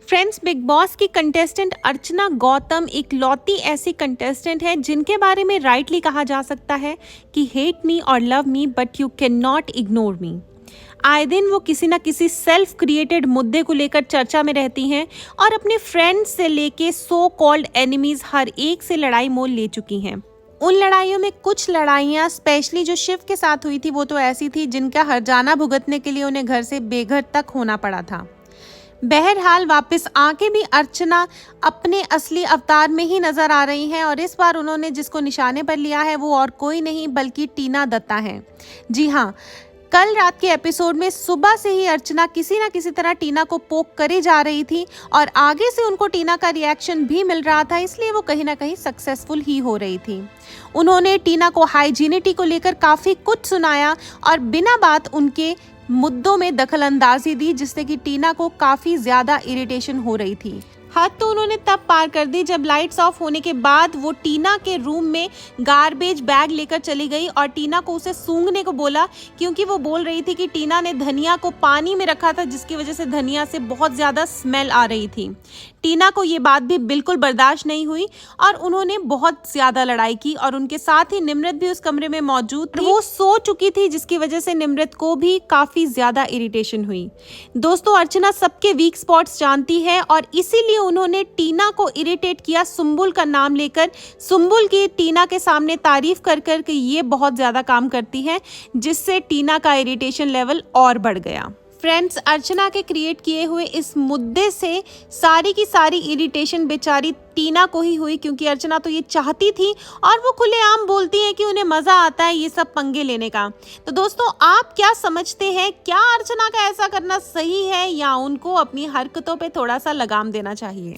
Friends, big boss की contestant अर्चना गौतम इकलौती ऐसी कंटेस्टेंट है जिनके बारे में राइटली कहा जा सकता है कि हेट मी और love me but you can not ignore me. आए दिन वो किसी न किसी सेल्फ क्रिएटेड मुद्दे को लेकर चर्चा में रहती हैं और अपने फ्रेंड्स से लेके सो कॉल्ड एनिमीज हर एक से लड़ाई मोल ले चुकी हैं। उन लड़ाइयों में कुछ लड़ाइयाँ स्पेशली जो शिव के साथ हुई थी वो तो ऐसी थी जिनका हर्जाना भुगतने के लिए उन्हें घर से बेघर तक होना पड़ा था। बहरहाल वापस आके भी अर्चना अपने असली अवतार में ही नजर आ रही हैं और इस बार उन्होंने जिसको निशाने पर लिया है वो और कोई नहीं बल्कि टीना दत्ता है। जी हाँ, कल रात के एपिसोड में सुबह से ही अर्चना किसी ना किसी तरह टीना को पोक करे जा रही थी और आगे से उनको टीना का रिएक्शन भी मिल रहा था, इसलिए वो कहीं ना कहीं सक्सेसफुल ही हो रही थी। उन्होंने टीना को हाइजीनिटी को लेकर काफ़ी कुछ सुनाया और बिना बात उनके मुद्दों में दखलंदाजी दी, जिससे कि टीना को काफ़ी ज़्यादा इरिटेशन हो रही थी। हद तो उन्होंने तब पार कर दी जब लाइट्स ऑफ होने के बाद वो टीना के रूम में गार्बेज बैग लेकर चली गई और टीना को उसे सूंघने को बोला, क्योंकि वो बोल रही थी कि टीना ने धनिया को पानी में रखा था जिसकी वजह से धनिया से बहुत ज़्यादा स्मेल आ रही थी। टीना को ये बात भी बिल्कुल बर्दाश्त नहीं हुई और उन्होंने बहुत ज़्यादा लड़ाई की और उनके साथ ही निम्रत भी उस कमरे में मौजूद थी। वो सो चुकी थी जिसकी वजह से निम्रत को भी काफ़ी ज़्यादा इरिटेशन हुई। दोस्तों, अर्चना सबके वीक स्पॉट्स जानती है और इसीलिए उन्होंने टीना को इरिटेट किया सुंबुल का नाम लेकर। सुंबुल की टीना के सामने तारीफ कर कर के ये बहुत ज़्यादा काम करती है, जिससे टीना का इरिटेशन लेवल और बढ़ गया। फ्रेंड्स, अर्चना के क्रिएट किए हुए इस मुद्दे से सारी की सारी इरिटेशन बेचारी टीना को ही हुई, क्योंकि अर्चना तो ये चाहती थी और वो खुलेआम बोलती है कि उन्हें मज़ा आता है ये सब पंगे लेने का। तो दोस्तों, आप क्या समझते हैं, क्या अर्चना का ऐसा करना सही है या उनको अपनी हरकतों पे थोड़ा सा लगाम देना चाहिए?